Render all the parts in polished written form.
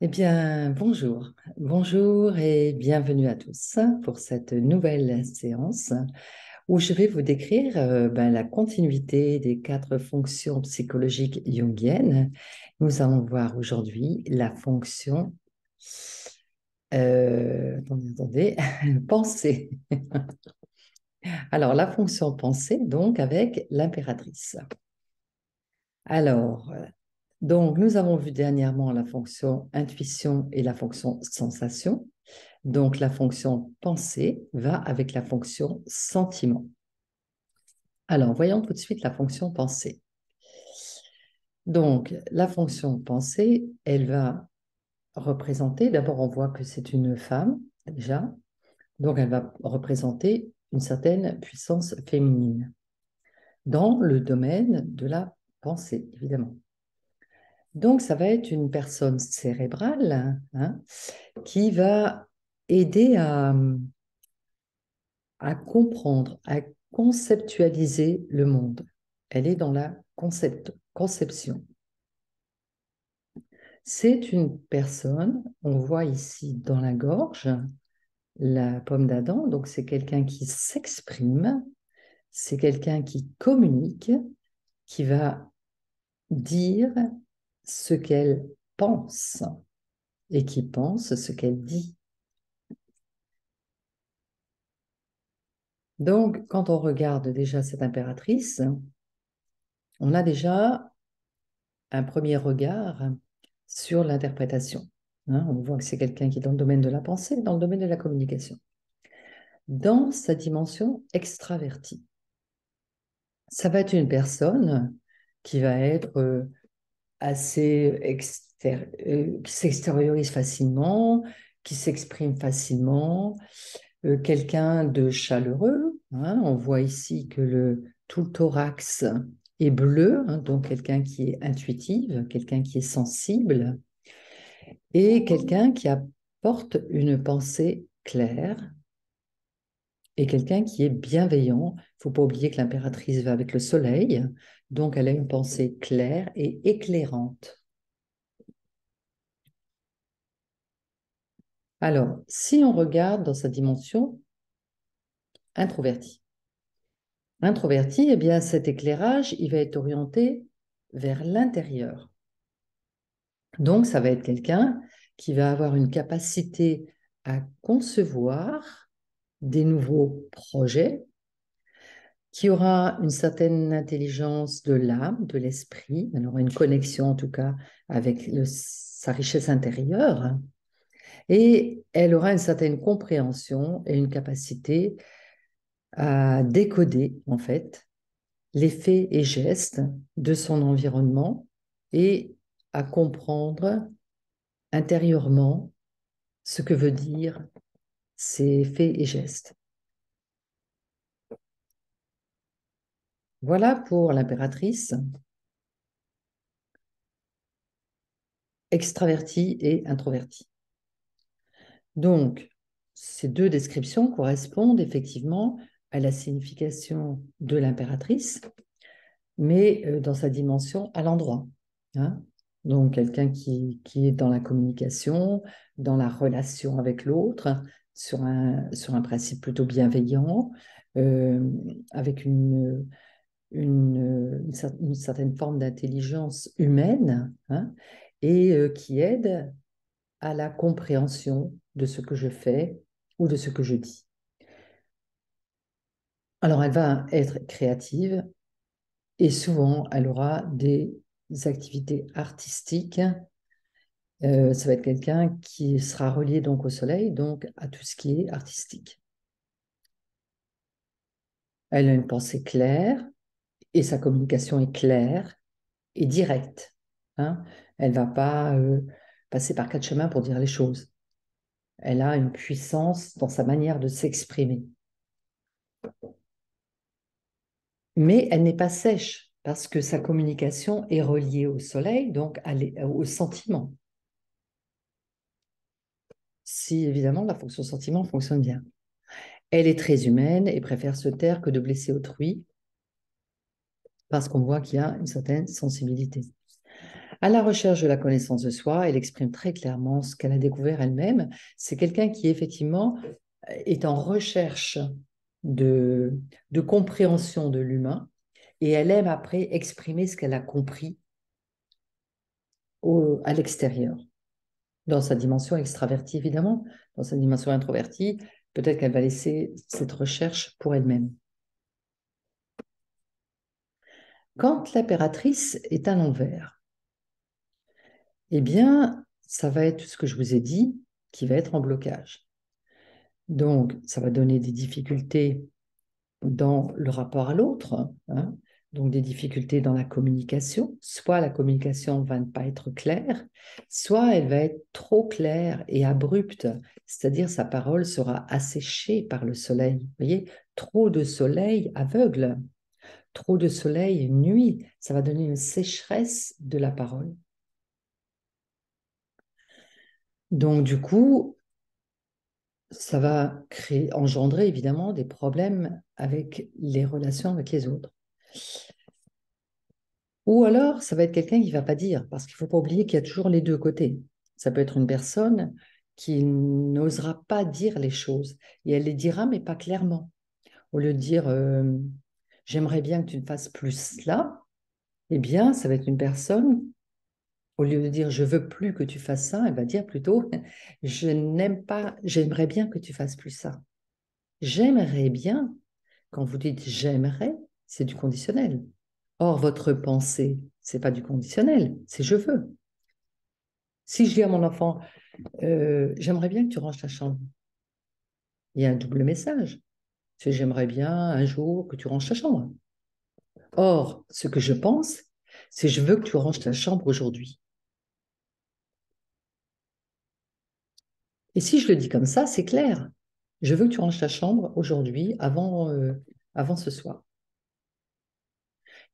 Eh bien, bonjour. Bonjour et bienvenue à tous pour cette nouvelle séance où je vais vous décrire la continuité des 4 fonctions psychologiques jungiennes. Nous allons voir aujourd'hui la fonction, attendez, pensée. Alors, la fonction pensée, donc, avec l'impératrice. Alors, donc, nous avons vu dernièrement la fonction intuition et la fonction sensation. Donc, la fonction pensée va avec la fonction sentiment. Alors, voyons tout de suite la fonction pensée. Donc, la fonction pensée, elle va représenter, d'abord on voit que c'est une femme déjà, donc elle va représenter une certaine puissance féminine dans le domaine de la pensée, évidemment. Donc, ça va être une personne cérébrale qui va aider à comprendre, à conceptualiser le monde. Elle est dans la conception. C'est une personne, on voit ici dans la gorge, la pomme d'Adam, donc c'est quelqu'un qui s'exprime, c'est quelqu'un qui communique, qui va dire ce qu'elle pense et qui pense ce qu'elle dit. Donc, quand on regarde déjà cette impératrice, on a déjà un premier regard sur l'interprétation. On voit que c'est quelqu'un qui est dans le domaine de la pensée, dans le domaine de la communication. Dans sa dimension extravertie, ça va être une personne qui va être qui s'extériorise facilement, qui s'exprime facilement, quelqu'un de chaleureux. On voit ici que tout le thorax est bleu, donc quelqu'un qui est intuitif, quelqu'un qui est sensible et quelqu'un qui apporte une pensée claire et quelqu'un qui est bienveillant. Il ne faut pas oublier que l'impératrice va avec le soleil, donc elle a une pensée claire et éclairante. Alors, si on regarde dans sa dimension introvertie, eh bien, cet éclairage, il va être orienté vers l'intérieur. Donc, ça va être quelqu'un qui va avoir une capacité à concevoir des nouveaux projets, qui aura une certaine intelligence de l'âme, de l'esprit, elle aura une connexion en tout cas avec sa richesse intérieure, et elle aura une certaine compréhension et une capacité à décoder en fait les faits et gestes de son environnement et à comprendre intérieurement ce que veut dire ces faits et gestes. Voilà pour l'impératrice, extravertie et introvertie. Donc, ces 2 descriptions correspondent effectivement à la signification de l'impératrice, mais dans sa dimension à l'endroit. Donc, quelqu'un qui est dans la communication, dans la relation avec l'autre, sur un principe plutôt bienveillant, avec une certaine forme d'intelligence humaine, et qui aide à la compréhension de ce que je fais ou de ce que je dis. Alors, elle va être créative et souvent, elle aura des activités artistiques. Ça va être quelqu'un qui sera relié donc au soleil, donc à tout ce qui est artistique. Elle a une pensée claire et sa communication est claire et directe. Elle ne va pas passer par 4 chemins pour dire les choses. Elle a une puissance dans sa manière de s'exprimer. Mais elle n'est pas sèche parce que sa communication est reliée au soleil, donc au sentiment. Si évidemment la fonction sentiment fonctionne bien. Elle est très humaine et préfère se taire que de blesser autrui parce qu'on voit qu'il y a une certaine sensibilité. À la recherche de la connaissance de soi, elle exprime très clairement ce qu'elle a découvert elle-même. C'est quelqu'un qui, effectivement, est en recherche de, de compréhension de l'humain et elle aime après exprimer ce qu'elle a compris à l'extérieur, dans sa dimension extravertie, évidemment, dans sa dimension introvertie. Peut-être qu'elle va laisser cette recherche pour elle-même. Quand l'impératrice est à l'envers, eh bien, ça va être ce que je vous ai dit qui va être en blocage. Donc, ça va donner des difficultés dans le rapport à l'autre, hein, donc des difficultés dans la communication. Soit la communication va ne pas être claire, soit elle va être trop claire et abrupte, c'est-à-dire sa parole sera asséchée par le soleil. Vous voyez, trop de soleil aveugle, trop de soleil nuit, ça va donner une sécheresse de la parole. Donc, du coup, ça va engendrer évidemment des problèmes avec les relations avec les autres. Ou alors, ça va être quelqu'un qui ne va pas dire, parce qu'il ne faut pas oublier qu'il y a toujours les deux côtés. Ça peut être une personne qui n'osera pas dire les choses, et elle les dira, mais pas clairement. Au lieu de dire, j'aimerais bien que tu ne fasses plus cela, eh bien, ça va être une personne, au lieu de dire, je veux plus que tu fasses ça, elle va dire plutôt, je n'aime pas, j'aimerais bien que tu fasses plus ça. J'aimerais bien, quand vous dites j'aimerais, c'est du conditionnel. Or, votre pensée, c'est pas du conditionnel, c'est je veux. Si je dis à mon enfant, j'aimerais bien que tu ranges ta chambre, il y a un double message. C'est j'aimerais bien un jour que tu ranges ta chambre. Or, ce que je pense, c'est je veux que tu ranges ta chambre aujourd'hui. Et si je le dis comme ça, c'est clair. Je veux que tu ranges ta chambre aujourd'hui avant ce soir.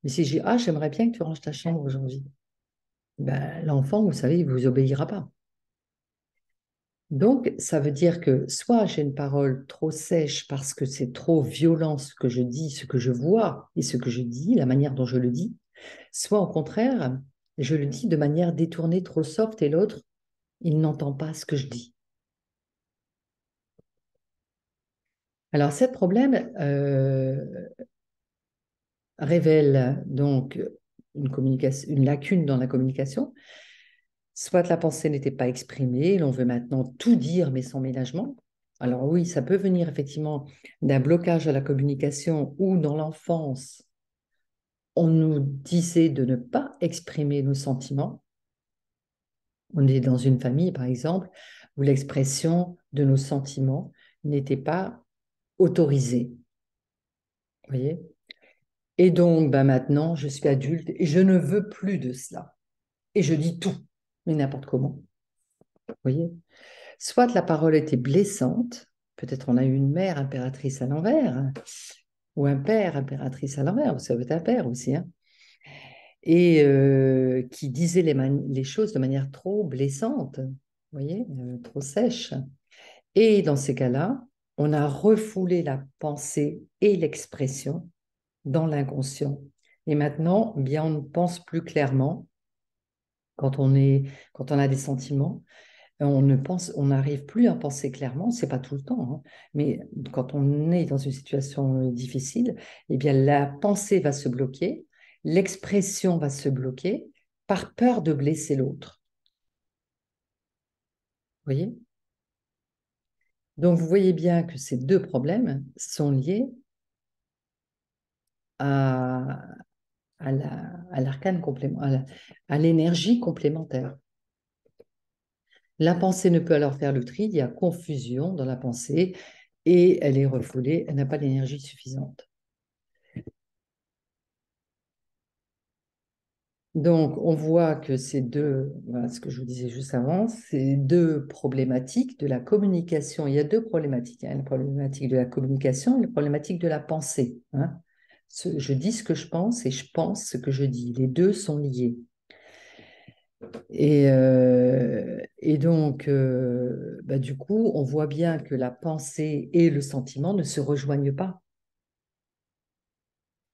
Mais si je dis, ah, j'aimerais bien que tu ranges ta chambre aujourd'hui, ben, l'enfant, vous savez, il ne vous obéira pas. Donc, ça veut dire que soit j'ai une parole trop sèche parce que c'est trop violent ce que je dis, ce que je vois et ce que je dis, la manière dont je le dis, soit au contraire, je le dis de manière détournée, trop soft et l'autre, il n'entend pas ce que je dis. Alors, ce problème révèle donc une lacune dans la communication. Soit la pensée n'était pas exprimée, l'on veut maintenant tout dire mais sans ménagement. Alors oui, ça peut venir effectivement d'un blocage à la communication ou dans l'enfance, on nous disait de ne pas exprimer nos sentiments. On est dans une famille, par exemple, où l'expression de nos sentiments n'était pas autorisée. Vous voyez? Et donc, ben maintenant, je suis adulte et je ne veux plus de cela. Et je dis tout, mais n'importe comment. Vous voyez? Soit la parole était blessante, peut-être on a eu une mère impératrice à l'envers, hein, ou un père impératrice à l'envers, vous savez, un père aussi, hein, et qui disait les choses de manière trop blessante, vous voyez, trop sèche. Et dans ces cas-là, on a refoulé la pensée et l'expression dans l'inconscient. Et maintenant, bien, on ne pense plus clairement quand on a des sentiments. On n'arrive plus à penser clairement, c'est pas tout le temps, hein, mais quand on est dans une situation difficile, eh bien la pensée va se bloquer, l'expression va se bloquer par peur de blesser l'autre. Vous voyez? Donc vous voyez bien que ces deux problèmes sont liés à, à l'arcane complément, à l'énergie complémentaire. La pensée ne peut alors faire le tri, il y a confusion dans la pensée et elle est refoulée, elle n'a pas l'énergie suffisante. Donc, on voit que ces deux, voilà ce que je vous disais juste avant, ces deux problématiques de la communication, il y a deux problématiques, hein, la problématique de la communication et la problématique de la pensée, hein. Je dis ce que je pense et je pense ce que je dis. Les deux sont liés. Et donc, bah, du coup, on voit bien que la pensée et le sentiment ne se rejoignent pas.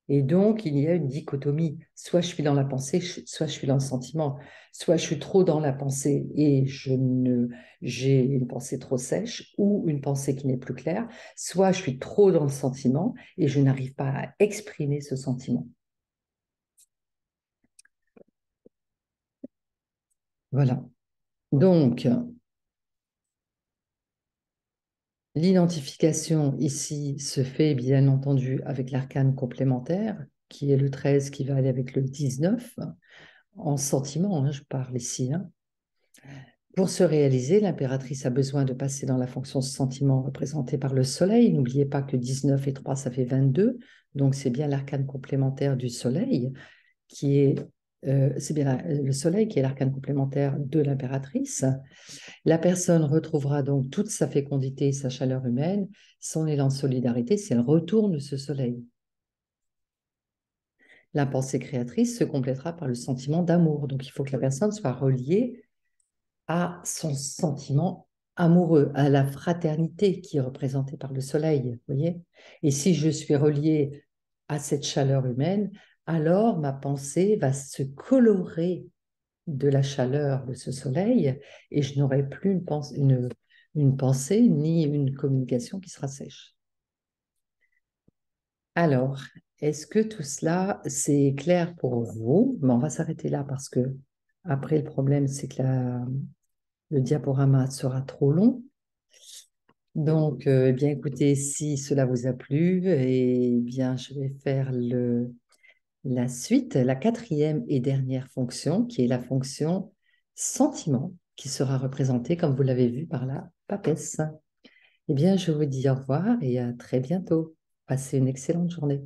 Et donc, il y a une dichotomie. Soit je suis dans la pensée, soit je suis dans le sentiment. Soit je suis trop dans la pensée et j'ai une pensée trop sèche ou une pensée qui n'est plus claire. Soit je suis trop dans le sentiment et je n'arrive pas à exprimer ce sentiment. Voilà. Donc, l'identification ici se fait bien entendu avec l'arcane complémentaire, qui est le 13 qui va aller avec le 19, en sentiment, hein, je parle ici. Hein. Pour se réaliser, l'impératrice a besoin de passer dans la fonction sentiment représentée par le soleil. N'oubliez pas que 19 et 3, ça fait 22. Donc, c'est bien l'arcane complémentaire du soleil qui est, c'est bien le soleil qui est l'arcane complémentaire de l'impératrice. La personne retrouvera donc toute sa fécondité et sa chaleur humaine, son élan de solidarité si elle retourne ce soleil. La pensée créatrice se complétera par le sentiment d'amour. Donc, il faut que la personne soit reliée à son sentiment amoureux, à la fraternité qui est représentée par le soleil, vous voyez. Et si je suis reliée à cette chaleur humaine, alors ma pensée va se colorer de la chaleur de ce soleil et je n'aurai plus une pensée ni une communication qui sera sèche. Alors, est-ce que tout cela, c'est clair pour vous? Mais on va s'arrêter là parce que après, le problème, c'est que le diaporama sera trop long. Donc, eh bien, écoutez, si cela vous a plu, eh bien, je vais faire la suite, la quatrième et dernière fonction, qui est la fonction sentiment, qui sera représentée, comme vous l'avez vu, par la papesse. Eh bien, je vous dis au revoir et à très bientôt. Passez une excellente journée.